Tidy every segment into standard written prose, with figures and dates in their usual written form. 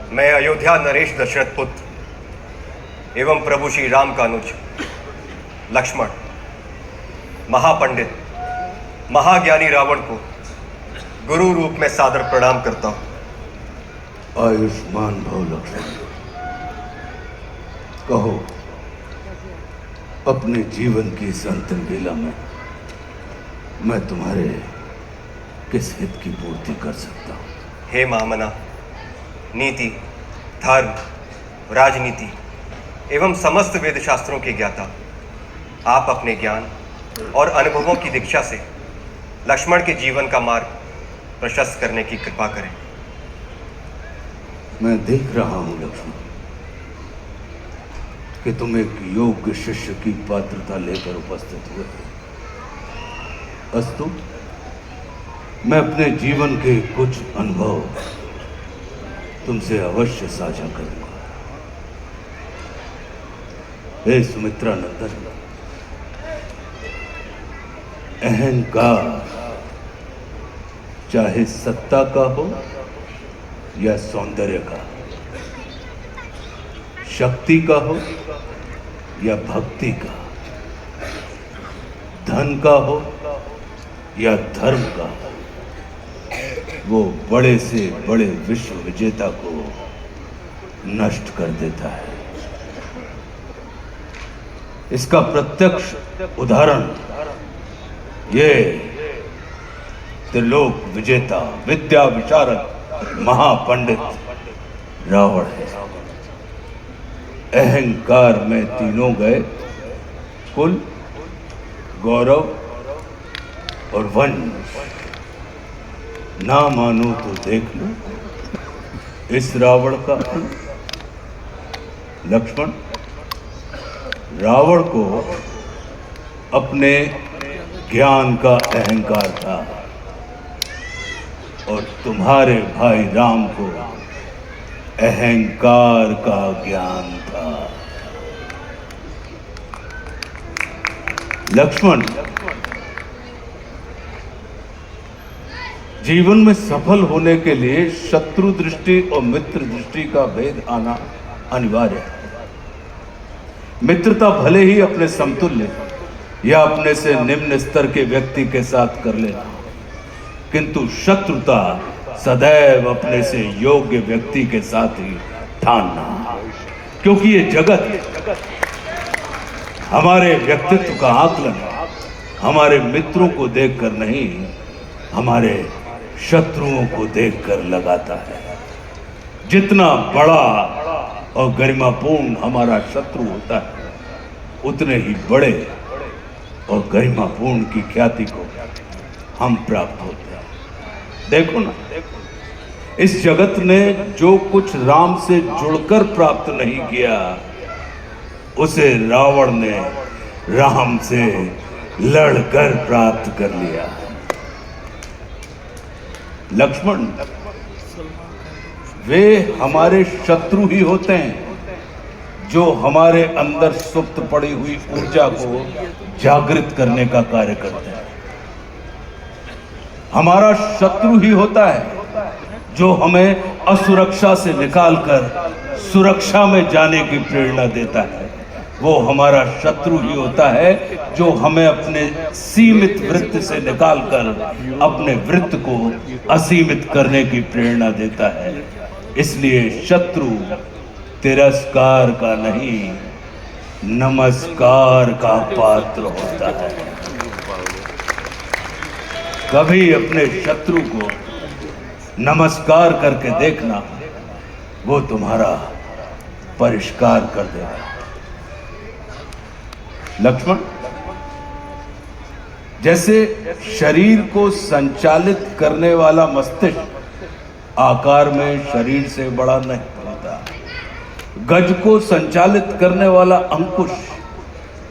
मैं अयोध्या नरेश दशरथ पुत्र एवं प्रभु श्री राम का अनुज लक्ष्मण महापंडित महाज्ञानी रावण को गुरु रूप में सादर प्रणाम करता हूं। आयुष्मान भव लक्ष्मण। कहो, अपने जीवन की इस अंतिम बेला में मैं तुम्हारे किस हित की पूर्ति कर सकता हूं? हे महामना, नीति, धर्म, राजनीति एवं समस्त वेद शास्त्रों के ज्ञाता, आप अपने ज्ञान और अनुभवों की दीक्षा से लक्ष्मण के जीवन का मार्ग प्रशस्त करने की कृपा करें। मैं देख रहा हूं लक्ष्मण कि तुम एक योग्य शिष्य की पात्रता लेकर उपस्थित हुए हो। अस्तु, मैं अपने जीवन के कुछ अनुभव तुमसे अवश्य साझा करूंगा। हे सुमित्रा नंदन, अहंकार चाहे सत्ता का हो या सौंदर्य का, शक्ति का हो या भक्ति का, धन का हो या धर्म का, वो बड़े से बड़े विश्व विजेता को नष्ट कर देता है। इसका प्रत्यक्ष उदाहरण ये त्रिलोक विजेता, विद्या विशारद, महापंडित रावण है। अहंकार में तीनों गए, कुल, गौरव और वंश। ना मानो तो देख लो इस रावण का अंत। लक्ष्मण, रावण को अपने ज्ञान का अहंकार था और तुम्हारे भाई राम को अहंकार का ज्ञान था। लक्ष्मण, जीवन में सफल होने के लिए शत्रु दृष्टि और मित्र दृष्टि का भेद आना अनिवार्य है। मित्रता भले ही अपने समतुल्य या अपने से निम्न स्तर के व्यक्ति के साथ कर लेना, किंतु शत्रुता सदैव अपने से योग्य व्यक्ति के साथ ही ठानना। क्योंकि ये जगत हमारे व्यक्तित्व का आकलन हमारे मित्रों को देखकर नहीं, हमारे शत्रुओं को देखकर लगाता है। जितना बड़ा और गरिमापूर्ण हमारा शत्रु होता है, उतने ही बड़े और गरिमापूर्ण की ख्याति को हम प्राप्त होते हैं। देखो ना, इस जगत ने जो कुछ राम से जुड़कर प्राप्त नहीं किया, उसे रावण ने राम से लड़कर प्राप्त कर लिया। लक्ष्मण, वे हमारे शत्रु ही होते हैं जो हमारे अंदर सुप्त पड़ी हुई ऊर्जा को जागृत करने का कार्य करते हैं। हमारा शत्रु ही होता है जो हमें असुरक्षा से निकालकर सुरक्षा में जाने की प्रेरणा देता है। वो हमारा शत्रु ही होता है जो हमें अपने सीमित वृत्त से निकालकर अपने वृत्त को असीमित करने की प्रेरणा देता है। इसलिए शत्रु तिरस्कार का नहीं, नमस्कार का पात्र होता है। कभी अपने शत्रु को नमस्कार करके देखना, वो तुम्हारा परिष्कार कर देगा। लक्ष्मण, जैसे शरीर को संचालित करने वाला मस्तिष्क आकार में शरीर से बड़ा नहीं होता, गज को संचालित करने वाला अंकुश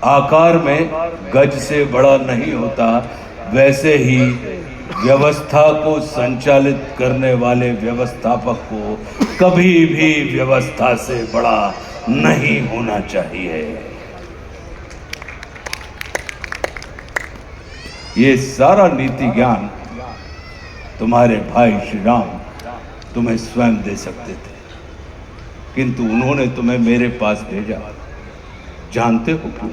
आकार में गज से बड़ा नहीं होता, वैसे ही व्यवस्था को संचालित करने वाले व्यवस्थापक को कभी भी व्यवस्था से बड़ा नहीं होना चाहिए। ये सारा नीति ज्ञान तुम्हारे भाई श्री राम तुम्हें स्वयं दे सकते थे, किंतु उन्होंने तुम्हें मेरे पास भेजा। जानते हो क्यों?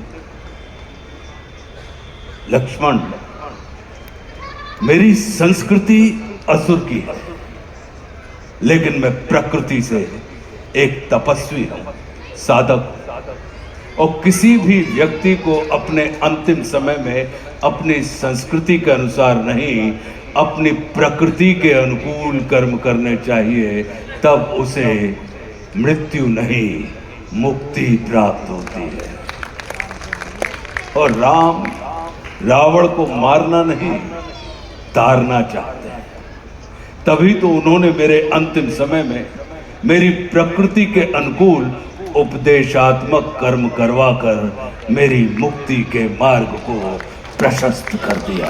लक्ष्मण, मेरी संस्कृति असुर की है, लेकिन मैं प्रकृति से एक तपस्वी हूं, साधक हूं। और किसी भी व्यक्ति को अपने अंतिम समय में अपनी संस्कृति के अनुसार नहीं, अपनी प्रकृति के अनुकूल कर्म करने चाहिए, तब उसे मृत्यु नहीं, मुक्ति प्राप्त होती है। और राम रावण को मारना नहीं, तारना चाहते हैं। तभी तो उन्होंने मेरे अंतिम समय में मेरी प्रकृति के अनुकूल उपदेशात्मक कर्म करवाकर मेरी मुक्ति के मार्ग को प्रशस्त कर दिया।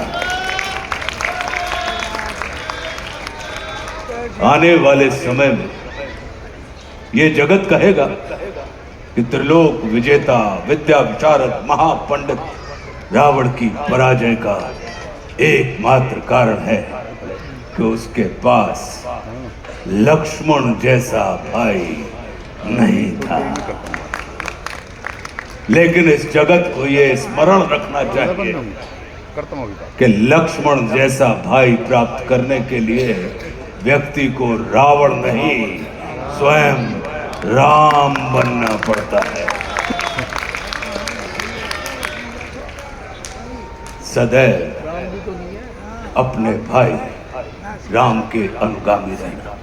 आने वाले समय में यह जगत कहेगा कि त्रिलोक विजेता, विद्या विशारद, महापंडित रावण की पराजय का एकमात्र कारण है कि उसके पास लक्ष्मण जैसा भाई नहीं था। लेकिन इस जगत को यह स्मरण रखना चाहिए कि लक्ष्मण जैसा भाई प्राप्त करने के लिए व्यक्ति को रावण नहीं, स्वयं राम बनना पड़ता है। सदैव अपने भाई राम के अनुगामी रहना।